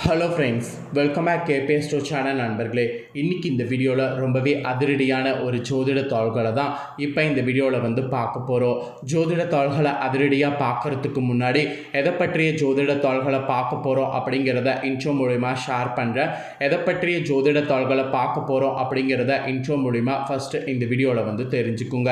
Hello friends, welcome back KBS to channel நண்பர்களே. இன்றைக்கி இந்த வீடியோவில் ரொம்பவே அதிரடியான ஒரு ஜோதிட தாள்களை தான் இப்போ இந்த வீடியோவில் பார்க்க போகிறோம். ஜோதிட தாள்களை அதிரடியாக பார்க்குறதுக்கு முன்னாடி எதை பற்றிய ஜோதிட தாள்களை பார்க்க போகிறோம் அப்படிங்கிறத இன்ட்ரோ மூலிமா ஷேர் பண்ணுறேன். எதை பற்றிய ஜோதிட தாள்களை பார்க்க போகிறோம் அப்படிங்கிறத இன்ட்ரோ மூலிமா ஃபஸ்ட்டு இந்த வீடியோவில் தெரிஞ்சுக்குங்க.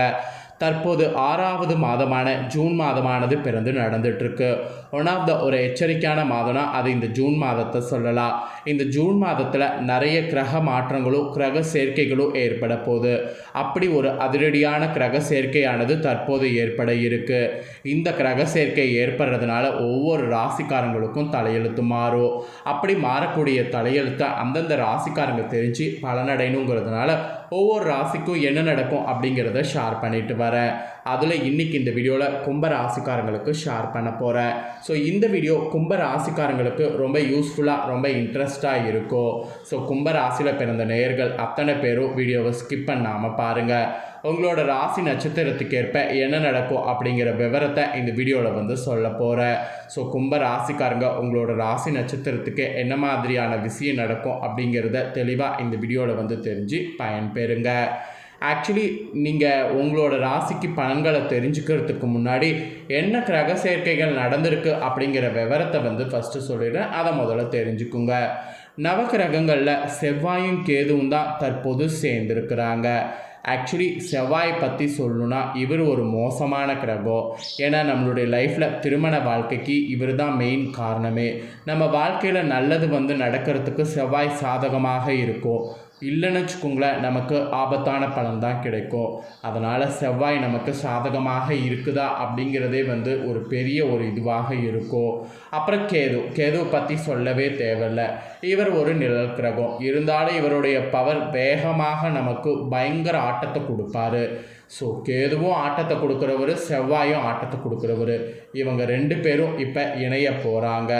தற்போது 6வது மாதமான ஜூன் மாதமானது பிறந்து நடந்துகிட்ருக்கு. ஒன் ஆஃப் த ஒரு எச்சரிக்கையான மாதம்னா அது இந்த ஜூன் மாதத்தை சொல்லலாம். இந்த ஜூன் மாதத்தில் நிறைய கிரக மாற்றங்களும் கிரக சேர்க்கைகளும் ஏற்பட போகுது. அப்படி ஒரு அதிரடியான கிரக சேர்க்கையானது தற்போது ஏற்பட இருக்குது. இந்த கிரக சேர்க்கை ஏற்படுறதுனால ஒவ்வொரு ராசிக்காரங்களுக்கும் தலையெழுத்து மாறும். அப்படி மாறக்கூடிய தலையெழுத்தை அந்தந்த ராசிக்காரங்க தெரிஞ்சு பலனடையணுங்கிறதுனால ஒவ்வொரு ராசிக்கும் என்ன நடக்கும் அப்படிங்கிறத ஷேர் பண்ணிட்டு வரேன். அதில் இன்றைக்கி இந்த வீடியோவில் கும்ப ராசிக்காரங்களுக்கு ஷேர் பண்ண போகிறேன். ஸோ இந்த வீடியோ கும்ப ராசிக்காரங்களுக்கு ரொம்ப யூஸ்ஃபுல்லாக ரொம்ப இன்ட்ரெஸ்டாக இருக்கும். ஸோ கும்ப ராசியில் பிறந்த நேயர்கள் அத்தனை பேரும் வீடியோவை ஸ்கிப் பண்ணாமல் பாருங்கள். உங்களோட ராசி நட்சத்திரத்துக்கு ஏற்ப என்ன நடக்கும் அப்படிங்கிற விவரத்தை இந்த வீடியோவில் சொல்ல போகிறேன். ஸோ கும்ப ராசிக்காரங்க உங்களோட ராசி நட்சத்திரத்துக்கு என்ன மாதிரியான விஷயம் நடக்கும் அப்படிங்கிறத தெளிவாக இந்த வீடியோவில் தெரிஞ்சு பயன்பெறுங்க. ஆக்சுவலி நீங்கள் உங்களோட ராசிக்கு பலன்களை தெரிஞ்சுக்கிறதுக்கு முன்னாடி என்ன கிரக சேர்க்கைகள் நடந்திருக்கு அப்படிங்கிற விவரத்தை ஃபஸ்ட்டு சொல்லிடுறேன். அதை முதல்ல தெரிஞ்சுக்குங்க. நவகிரகங்களில் செவ்வாயும் கேதுவும் தான் தற்போது சேர்ந்துருக்கிறாங்க. ஆக்சுவலி செவ்வாயை பற்றி சொல்லணுன்னா இவர் ஒரு மோசமான கிரகம். ஏன்னா நம்மளுடைய லைஃப்பில் திருமண வாழ்க்கைக்கு இவர் தான் மெயின் காரணமே. நம்ம வாழ்க்கையில் நல்லது நடக்கிறதுக்கு செவ்வாய் சாதகமாக இருக்கும். இல்லைன்னு வச்சுக்கோங்களேன், நமக்கு ஆபத்தான பலன் தான் கிடைக்கும். அதனால் செவ்வாய் நமக்கு சாதகமாக இருக்குதா அப்படிங்கிறதே ஒரு பெரிய ஒரு இதுவாக இருக்கும். அப்புறம் கேதுவை பற்றி சொல்லவே தேவையில்லை. இவர் ஒரு நிழல் கிரகம். இருந்தாலும் இவருடைய பவர் வேகமாக நமக்கு பயங்கர ஆட்டத்தை கொடுப்பாரு. ஸோ கேதுவும் ஆட்டத்தை கொடுக்குறவர், செவ்வாயும் ஆட்டத்தை கொடுக்குறவர். இவங்க ரெண்டு பேரும் இப்போ இணைய போகிறாங்க.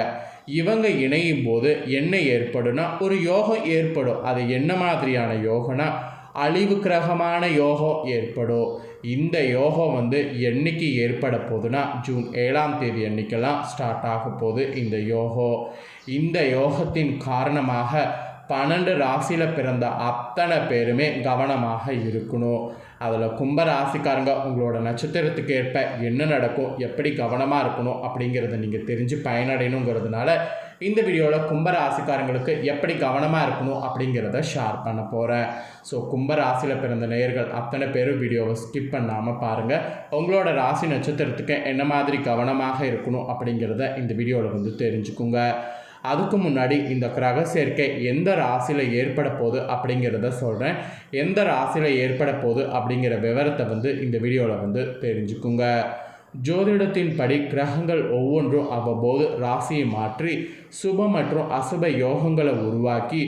இவங்க இணையும் போது என்ன ஏற்படும்னா ஒரு யோகம் ஏற்படும். அது என்ன மாதிரியான யோகம்னா அழிவு கிரகமான யோகம் ஏற்படும். இந்த யோகம் என்னைக்கு ஏற்பட போகுதுன்னா ஜூன் 7ஆம் தேதி அன்னைக்கெல்லாம் ஸ்டார்ட் ஆக போகுது இந்த யோகம். இந்த யோகத்தின் காரணமாக 12 ராசியில் பிறந்த அத்தனை பேருமே கவனமாக இருக்கணும். அதில் கும்ப ராசிக்காரங்க உங்களோட நட்சத்திரத்துக்கு ஏற்ப என்ன நடக்கும், எப்படி கவனமாக இருக்கணும் அப்படிங்கிறத நீங்கள் தெரிஞ்சு பயனடையணுங்கிறதுனால இந்த வீடியோவில் கும்ப ராசிக்காரங்களுக்கு எப்படி கவனமாக இருக்கணும் அப்படிங்கிறத ஷேர் பண்ண போகிறேன். ஸோ கும்ப ராசியில் பிறந்த நேயர்கள் அத்தனை பேரும் வீடியோவை ஸ்கிப் பண்ணாமல் பாருங்கள். உங்களோட ராசி நட்சத்திரத்துக்கு என்ன மாதிரி கவனமாக இருக்கணும் அப்படிங்கிறத இந்த வீடியோவில் தெரிஞ்சுக்குங்க. அதுக்கு முன்னாடி இந்த கிரக சேர்க்கை எந்த ராசியில் ஏற்பட போகுது அப்படிங்கிறத சொல்கிறேன். எந்த ராசியில் ஏற்பட போகுது அப்படிங்கிற விவரத்தை இந்த வீடியோவில் தெரிஞ்சுக்குங்க. ஜோதிடத்தின் படி கிரகங்கள் ஒவ்வொன்றும் அவ்வப்போது ராசியை மாற்றி சுப மற்றும் அசுப யோகங்களை உருவாக்கி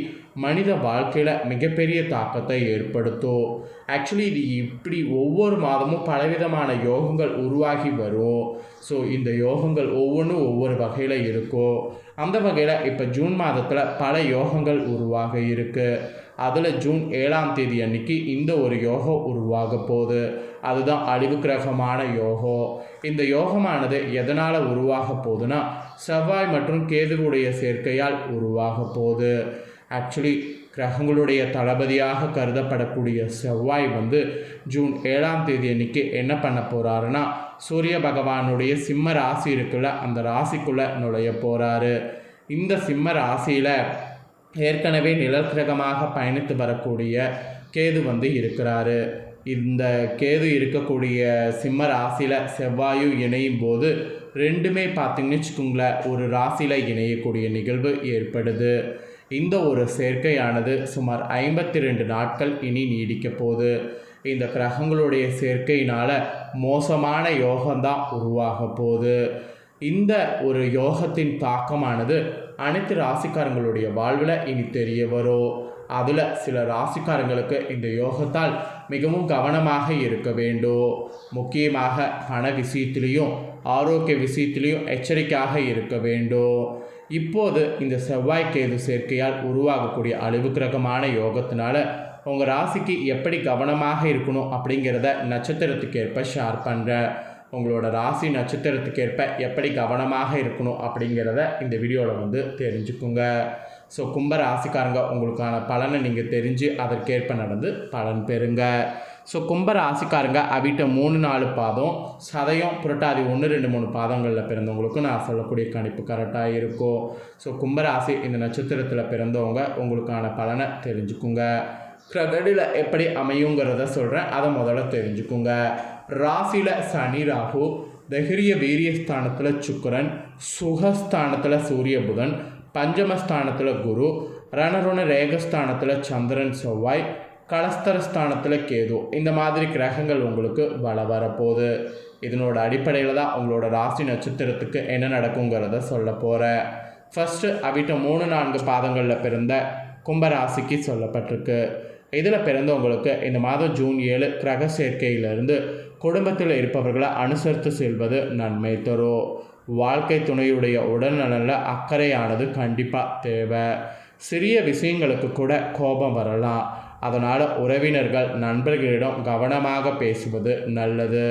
மனித வாழ்க்கையில் மிகப்பெரிய தாக்கத்தை ஏற்படுத்தும். ஆக்சுவலி இது இப்படி ஒவ்வொரு மாதமும் பலவிதமான யோகங்கள் உருவாகி வரும். ஸோ இந்த யோகங்கள் ஒவ்வொன்றும் ஒவ்வொரு வகையில் இருக்கும். அந்த வகையில் இப்போ ஜூன் மாதத்தில் பல யோகங்கள் உருவாக இருக்குது. அதில் ஜூன் 7ஆம் தேதி அன்னைக்கு இந்த ஒரு யோகம் உருவாக போகுது. அதுதான் அழிவு கிரகமான யோகம். இந்த யோகமானது எதனால் உருவாக போகுதுன்னா செவ்வாய் மற்றும் கேதுவுடைய சேர்க்கையால் உருவாக போகுது. ஆக்சுவலி கிரகங்களுடைய தளபதியாக கருதப்படக்கூடிய செவ்வாய் ஜூன் 7ஆம் தேதி அன்னைக்கு என்ன பண்ண போகிறாருன்னா சூரிய பகவானுடைய சிம்ம ராசி இருக்குல்ல, அந்த ராசிக்குள்ளே நுழைய போகிறாரு. இந்த சிம்ம ராசியில் ஏற்கனவே நிழல் கிரகமாக பயணித்து வரக்கூடிய கேது இருக்கிறாரு. இந்த கேது இருக்கக்கூடிய சிம்ம ராசியில் செவ்வாயும் இணையும் போது ரெண்டுமே பார்த்திங்கன்னு வச்சுக்கோங்களேன் ஒரு ராசியில் இணையக்கூடிய நிகழ்வு ஏற்படுது. இந்த ஒரு சேர்க்கையானது சுமார் 52 நாட்கள் இனி நீடிக்க போகுது. இந்த கிரகங்களுடைய சேர்க்கையினால் மோசமான யோகம்தான் உருவாக போகுது. இந்த ஒரு யோகத்தின் தாக்கமானது அனைத்து ராசிக்காரங்களுடைய வாழ்வில் இனி தெரிய வரும். அதில் சில ராசிக்காரங்களுக்கு இந்த யோகத்தால் மிகவும் கவனமாக இருக்க வேண்டும். முக்கியமாக பண விஷயத்திலையும் ஆரோக்கிய விஷயத்திலையும் எச்சரிக்கையாக இருக்க வேண்டும். இப்போது இந்த செவ்வாய் கேது சேர்க்கையால் உருவாகக்கூடிய அழிவு கிரகமான யோகத்தினால உங்கள் ராசிக்கு எப்படி கவனமாக இருக்கணும் அப்படிங்கிறத நட்சத்திரத்துக்கு ஏற்ப ஷேர் பண்ணுறேன். உங்களோட ராசி நட்சத்திரத்துக்கு ஏற்ப எப்படி கவனமாக இருக்கணும் அப்படிங்கிறத இந்த வீடியோவில் வந்து தெரிஞ்சுக்குங்க. ஸோ கும்ப ராசிக்காரங்க உங்களுக்கான பலனை நீங்கள் தெரிஞ்சு அதற்கேற்ப நடந்து பலன் பெறுங்க. ஸோ கும்ப ராசிக்காரங்க அவிட்ட 3-4 பாதம், சதயம், புரட்டாதி 1-2-3 பாதங்களில் பிறந்தவங்களுக்கு நான் சொல்லக்கூடிய கணிப்பு கரெக்டாக இருக்கும். ஸோ கும்பராசி இந்த நட்சத்திரத்தில் பிறந்தவங்க உங்களுக்கான பலனை தெரிஞ்சுக்குங்க. கிரகடியில் எப்படி அமையுங்கிறத சொல்கிறேன், அதை முதல்ல தெரிஞ்சுக்குங்க. ராசியில் சனி ராகு, தைரிய வீரியஸ்தானத்தில் சுக்கிரன், சுகஸ்தானத்தில் சூரிய புதன், பஞ்சமஸ்தானத்தில் குரு, ரணருண ரேகஸ்தானத்தில் சந்திரன் செவ்வாய், கலஸ்தரஸ்தானத்தில் கேது, இந்த மாதிரி கிரகங்கள் உங்களுக்கு வரப்போகுது. இதனோட அடிப்படையில் தான் உங்களோட ராசி நட்சத்திரத்துக்கு என்ன நடக்குங்கிறத சொல்ல போகிறேன். ஃபஸ்ட்டு அவிட்ட 3-4 பாதங்களில் பிறந்த கும்பராசிக்கு சொல்லப்பட்டிருக்கு. இதில் பிறந்தவங்களுக்கு இந்த மாதம் ஜூன் 7 கிரக சேர்க்கையிலிருந்து குடும்பத்தில் இருப்பவர்களை அனுசரித்து செல்வது நன்மை தரும். வாழ்க்கை துணையுடைய உடல்நலனில் அக்கறையானது கண்டிப்பாக தேவை. சிறிய விஷயங்களுக்கு கூட கோபம் வரலாம். அதனால் உறவினர்கள் நண்பர்களிடம் கவனமாக பேசுவது நல்லது.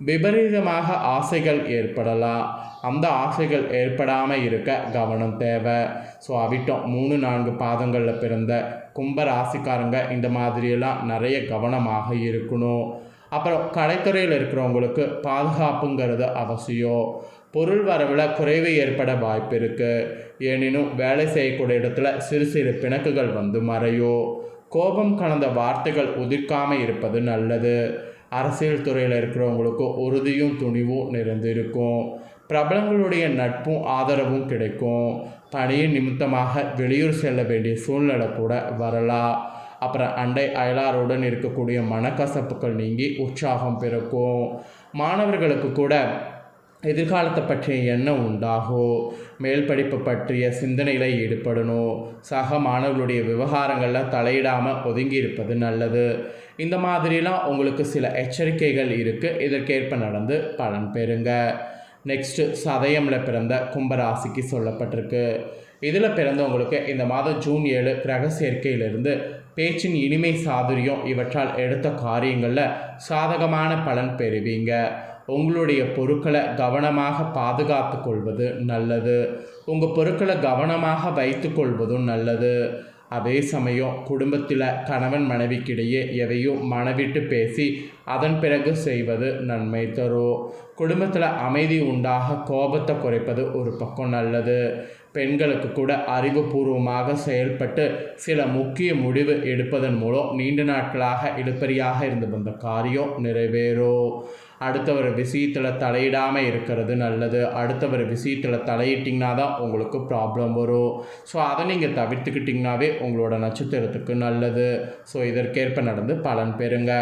விபரீதமாக ஆசைகள் ஏற்படலாம். அந்த ஆசைகள் ஏற்படாமல் இருக்க கவனம் தேவை. ஸோ அவிட்டம் 3-4 பாதங்களில் பிறந்த கும்ப ராசிக்காரங்க இந்த மாதிரியெல்லாம் நிறைய கவனமாக இருக்கணும். அப்புறம் கலைத்துறையில் இருக்கிறவங்களுக்கு பாதுகாப்புங்கிறது அவசியம். பொருள் வரவில் குறைவு ஏற்பட வாய்ப்பு இருக்குது. ஏனெனும் வேலை செய்யக்கூடிய இடத்துல சிறு சிறு பிணக்குகள் வந்து மறையும். கோபம் கலந்த வார்த்தைகள் உதிர்க்காமல் இருப்பது நல்லது. அரசியல் துறையில் இருக்கிறவங்களுக்கு உறுதியும் துணிவும் நிறைந்திருக்கும். பிரபலங்களுடைய நட்பும் ஆதரவும் கிடைக்கும். பணியின் நிமித்தமாக வெளியூர் செல்ல வேண்டிய சூழ்நிலை கூட வரலாம். அப்புறம் அண்டை அயலாருடன் இருக்கக்கூடிய மனக்கசப்புகள் நீங்கி உற்சாகம் பிறக்கும். மாணவர்களுக்கு கூட எதிர்காலத்தை பற்றிய எண்ணம் உண்டாகும். மேல் படிப்பு பற்றிய சிந்தனையில் ஈடுபடணும். சக மாணவர்களுடைய விவகாரங்களில் தலையிடாமல் ஒதுங்கி இருப்பது நல்லது. இந்த மாதிரிலாம் உங்களுக்கு சில எச்சரிக்கைகள் இருக்குது. இதற்கேற்ப நடந்து பலன் பெறுங்க. நெக்ஸ்ட்டு சதயமில் பிறந்த கும்பராசிக்கு சொல்லப்பட்டிருக்கு. இதில் பிறந்தவங்களுக்கு இந்த மாதம் ஜூன் 7 கிரக சேர்க்கையிலிருந்து பேச்சின் இனிமை சாதுரியம் இவற்றால் எடுத்த காரியங்களில் சாதகமான பலன் பெறுவீங்க. உங்களுடைய பொருட்களை கவனமாக பாதுகாத்து கொள்வது நல்லது. உங்கள் பொருட்களை கவனமாக வைத்து கொள்வதும் நல்லது. அதே சமயம் குடும்பத்தில் கணவன் மனைவிக்கிடையே எதையும் மனவிட்டு பேசி அதன் பிறகு செய்வது நன்மை தரும். குடும்பத்தில் அமைதி உண்டாக கோபத்தை குறைப்பது ஒரு பக்கம் நல்லது. பெண்களுக்கு கூட அறிவுபூர்வமாக செயல்பட்டு சில முக்கிய முடிவு எடுப்பதன் மூலம் நீண்ட நாட்களாக இழுபறியாக இருந்து வந்த காரியம் நிறைவேறும். அடுத்தவர் விஷயத்தில் தலையிடாமல் இருக்கிறது நல்லது. அடுத்தவர் விஷயத்தில் தலையிட்டிங்கன்னா தான் உங்களுக்கு ப்ராப்ளம் வரும். ஸோ அதை நீங்கள் தவிர்த்துக்கிட்டிங்கனாவே உங்களோட நட்சத்திரத்துக்கு நல்லது. ஸோ இதற்கேற்ப நடந்து பலன் பெறுங்க.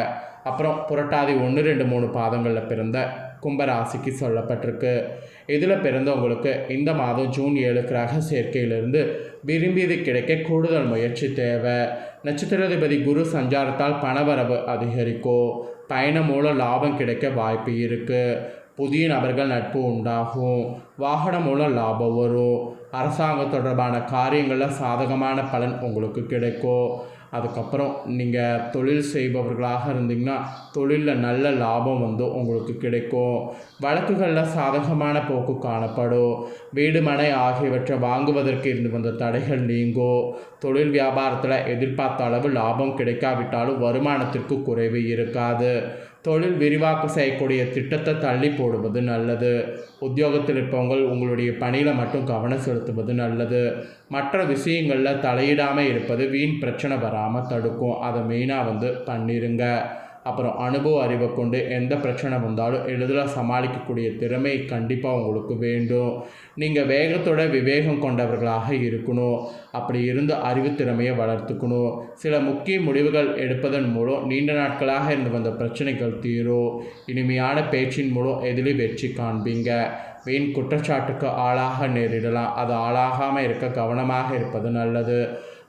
அப்புறம் புரட்டாதி 1-2-3 பாதங்களில் பிறந்த கும்பராசிக்கு சொல்லப்பட்டிருக்கு. இதில் பிறந்தவங்களுக்கு இந்த மாதம் ஜூன் 7 கிரக சேர்க்கையிலிருந்து விரும்பியது கிடைக்க கூடுதல் முயற்சி தேவை. நட்சத்திராதிபதி குரு சஞ்சாரத்தால் பணவரவு அதிகரிக்கும். பயணம் மூலம் லாபம் கிடைக்க வாய்ப்பு இருக்குது. புதிய நபர்கள் நட்பு உண்டாகும். வாகனம் மூலம் லாபம் வரும். அரசாங்கம் தொடர்பான காரியங்களில் சாதகமான பலன் உங்களுக்கு கிடைக்கும். அதுக்கப்புறம் நீங்கள் தொழில் செய்பவர்களாக இருந்தீங்கன்னா தொழிலில் நல்ல லாபம் வந்து உங்களுக்கு கிடைக்கும். வழக்குகளில் சாதகமான போக்கு காணப்படும். வீடு மனை ஆகியவற்றை வாங்குவதற்கு இருந்து வந்த தடைகள் நீங்கும். தொழில் வியாபாரத்தில் எதிர்பார்த்த அளவு லாபம் கிடைக்காவிட்டாலும் வருமானத்திற்கு குறைவு இருக்காது. தொழில் விரிவாக்கம் செய்யக்கூடிய திட்டத்தை தள்ளி போடுவது நல்லது. உத்தியோகத்தில் இருப்பவங்க உங்களுடைய பணியில் மட்டும் கவனம் செலுத்துவது நல்லது. மற்ற விஷயங்களில் தலையிடாமல் இருப்பது வீண் பிரச்சனை வராமல் தடுக்கும். அதை மெயினாக வந்து பண்ணிடுங்க. அப்புறம் அனுபவ அறிவை கொண்டு எந்த பிரச்சனை வந்தாலும் எளிதில் சமாளிக்கக்கூடிய திறமை கண்டிப்பாக உங்களுக்கு வேண்டும். நீங்கள் வேகத்தோட விவேகம் கொண்டவர்களாக இருக்கணும். அப்படி இருந்து அறிவு திறமையை வளர்த்துக்கணும். சில முக்கிய முடிவுகள் எடுப்பதன் மூலம் நீண்ட நாட்களாக இருந்து வந்த பிரச்சனைகள் தீரும். இனிமையான பேச்சின் மூலம் எதிலும் வெற்றி காண்பீங்க. வீண் குற்றச்சாட்டுக்கு ஆளாக நேரிடலாம். அது ஆளாகாமல் இருக்க கவனமாக இருப்பது நல்லது.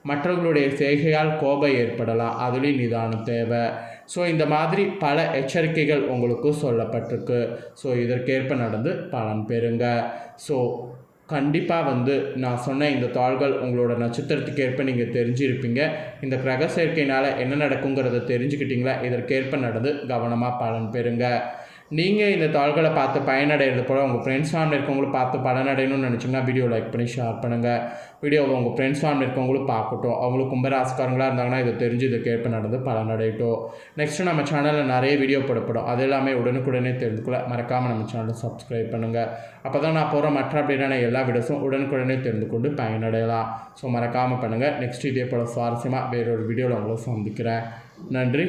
மற்றவர்களுடைய செய்கையால் கோபம் ஏற்படலாம். அதுலேயும் நிதானம் தேவை. ஸோ இந்த மாதிரி பல எச்சரிக்கைகள் உங்களுக்கு சொல்லப்பட்டிருக்கு. ஸோ இதற்கேற்ப நடந்து பலன் பெறுங்க. ஸோ கண்டிப்பாக வந்து நான் சொன்ன இந்த தாள்கள் உங்களோட நட்சத்திரத்துக்கு ஏற்ப நீங்கள் தெரிஞ்சிருப்பீங்க. இந்த கிரக சேர்க்கையினால் என்ன நடக்குங்கிறத தெரிஞ்சுக்கிட்டிங்களா? இதற்கேற்ப நடந்து கவனமாக பலன் பெறுங்க. நீங்கள் இந்த தாள்களை பார்த்து பயனடைகிறது போல் உங்கள் ஃப்ரெண்ட்ஸ் ஃபேமிலி இருக்கவங்களும் பார்த்து பலனடையணும்னு நினச்சிங்கன்னா வீடியோ லைக் பண்ணி ஷேர் பண்ணுங்கள். வீடியோவை உங்கள் ஃப்ரெண்ட்ஸ் ஃபேமிலி இருக்கவங்களும் பார்க்கட்டும். அவங்களுக்கு கும்பராசிக்காரங்களாக இருந்தாங்கன்னா இதை தெரிஞ்சு இதை கேட்ப நடந்து பலனடையட்டும். நெக்ஸ்ட்டு நம்ம சேனலில் நிறைய வீடியோ போடப்படும். அது எல்லாமே உடனுக்குடனே தெரிந்துக்குள்ள மறக்காமல் நம்ம சேனலை சப்ஸ்கிரைப் பண்ணுங்கள். அப்போ தான் நான் போகிற மற்ற அப்படின்னா எல்லா வீடியோஸும் உடனுக்குடனே தெரிந்து கொண்டு பயனடையலாம். ஸோ மறக்காமல் பண்ணுங்கள். நெக்ஸ்ட் இதே போல் சுவாரஸ்யமாக வேறொரு வீடியோவில் உங்களை சந்திக்கிறேன். நன்றி.